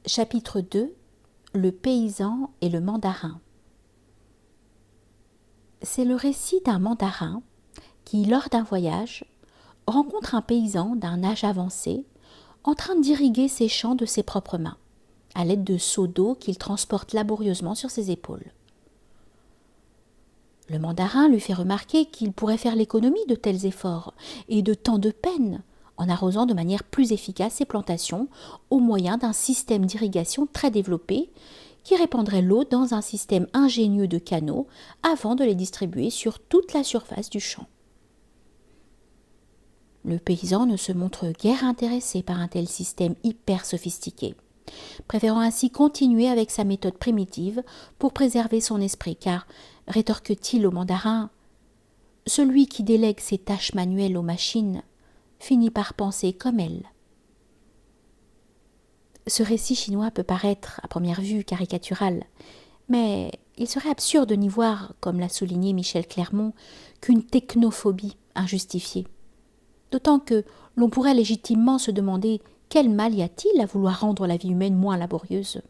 Chapitre 2. Le paysan et le mandarin. C'est le récit d'un mandarin qui, lors d'un voyage, rencontre un paysan d'un âge avancé en train d'irriguer ses champs de ses propres mains, à l'aide de seaux d'eau qu'il transporte laborieusement sur ses épaules. Le mandarin lui fait remarquer qu'il pourrait faire l'économie de tels efforts et de tant de peine en arrosant de manière plus efficace ses plantations au moyen d'un système d'irrigation très développé qui répandrait l'eau dans un système ingénieux de canaux avant de les distribuer sur toute la surface du champ. Le paysan ne se montre guère intéressé par un tel système hyper sophistiqué, préférant ainsi continuer avec sa méthode primitive pour préserver son esprit, car, rétorque-t-il au mandarin, celui qui délègue ses tâches manuelles aux machines finit par penser comme elles. Ce récit chinois peut paraître, à première vue, caricatural, mais il serait absurde de n'y voir, comme l'a souligné Michel Clermont, qu'une technophobie injustifiée. D'autant que l'on pourrait légitimement se demander quel mal y a-t-il à vouloir rendre la vie humaine moins laborieuse.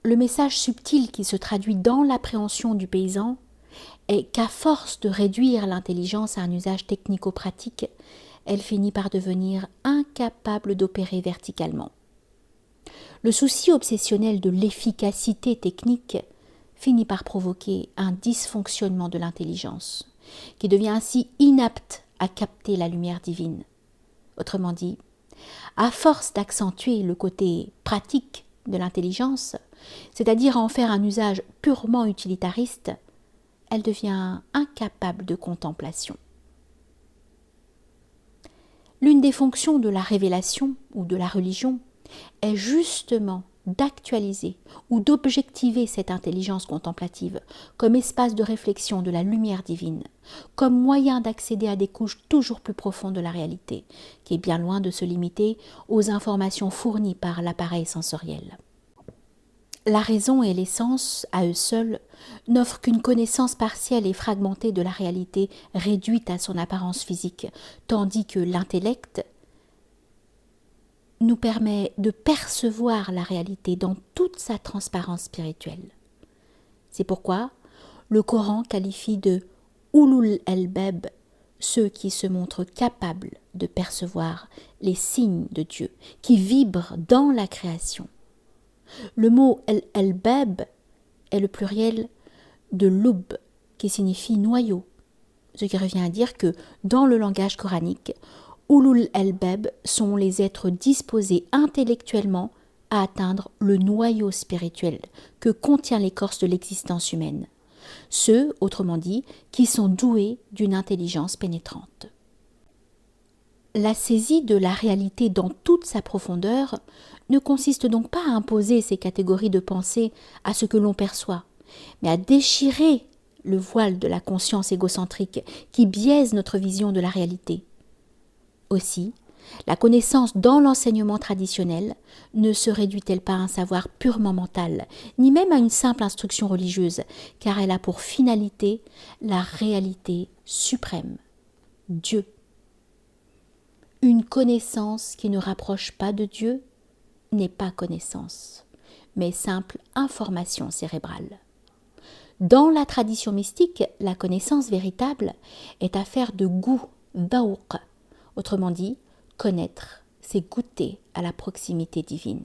Le message subtil qui se traduit dans l'appréhension du paysan est qu'à force de réduire l'intelligence à un usage technico-pratique, elle finit par devenir incapable d'opérer verticalement. Le souci obsessionnel de l'efficacité technique finit par provoquer un dysfonctionnement de l'intelligence, qui devient ainsi inapte à capter la lumière divine. Autrement dit, à force d'accentuer le côté pratique de l'intelligence, c'est-à-dire en faire un usage purement utilitariste, elle devient incapable de contemplation. L'une des fonctions de la révélation ou de la religion est justement d'actualiser ou d'objectiver cette intelligence contemplative comme espace de réflexion de la lumière divine, comme moyen d'accéder à des couches toujours plus profondes de la réalité, qui est bien loin de se limiter aux informations fournies par l'appareil sensoriel. La raison et l'essence, à eux seuls, n'offrent qu'une connaissance partielle et fragmentée de la réalité réduite à son apparence physique, tandis que l'intellect nous permet de percevoir la réalité dans toute sa transparence spirituelle. C'est pourquoi le Coran qualifie de « ulul albab » ceux qui se montrent capables de percevoir les signes de Dieu, qui vibrent dans la création. Le mot « albab » est le pluriel de « lub » qui signifie « noyau », ce qui revient à dire que, dans le langage coranique, Ulul albab sont les êtres disposés intellectuellement à atteindre le noyau spirituel que contient l'écorce de l'existence humaine. Ceux, autrement dit, qui sont doués d'une intelligence pénétrante. La saisie de la réalité dans toute sa profondeur ne consiste donc pas à imposer ces catégories de pensée à ce que l'on perçoit, mais à déchirer le voile de la conscience égocentrique qui biaise notre vision de la réalité. Aussi, la connaissance dans l'enseignement traditionnel ne se réduit-elle pas à un savoir purement mental, ni même à une simple instruction religieuse, car elle a pour finalité la réalité suprême, Dieu. Une connaissance qui ne rapproche pas de Dieu n'est pas connaissance, mais simple information cérébrale. Dans la tradition mystique, la connaissance véritable est affaire de goût, dhawq. Autrement dit, connaître, c'est goûter à la proximité divine.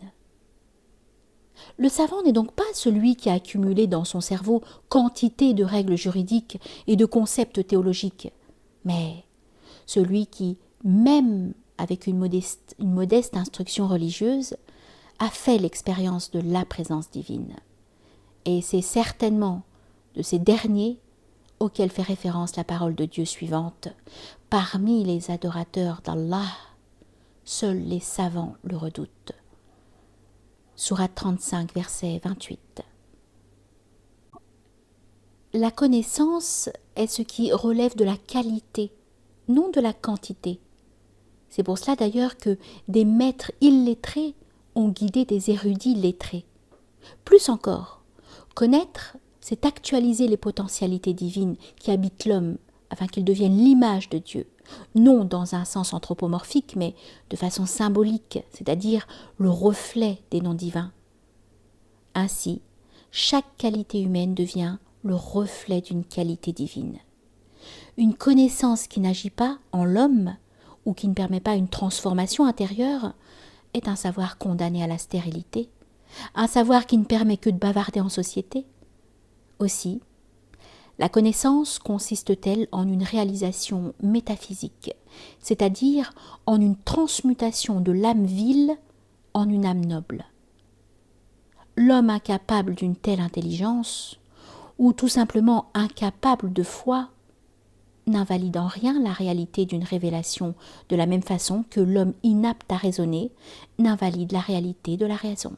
Le savant n'est donc pas celui qui a accumulé dans son cerveau quantité de règles juridiques et de concepts théologiques, mais celui qui, même avec une modeste instruction religieuse, a fait l'expérience de la présence divine. Et c'est certainement de ces derniers auxquels fait référence la parole de Dieu suivante. Parmi les adorateurs d'Allah, seuls les savants le redoutent. Sourate 35, verset 28. La connaissance est ce qui relève de la qualité, non de la quantité. C'est pour cela d'ailleurs que des maîtres illettrés ont guidé des érudits lettrés. Plus encore, connaître, c'est actualiser les potentialités divines qui habitent l'homme afin qu'il devienne l'image de Dieu, non dans un sens anthropomorphique, mais de façon symbolique, c'est-à-dire le reflet des noms divins. Ainsi, chaque qualité humaine devient le reflet d'une qualité divine. Une connaissance qui n'agit pas en l'homme ou qui ne permet pas une transformation intérieure est un savoir condamné à la stérilité, un savoir qui ne permet que de bavarder en société. Aussi, la connaissance consiste-t-elle en une réalisation métaphysique, c'est-à-dire en une transmutation de l'âme vile en une âme noble. L'homme incapable d'une telle intelligence, ou tout simplement incapable de foi, n'invalide en rien la réalité d'une révélation, de la même façon que l'homme inapte à raisonner n'invalide la réalité de la raison.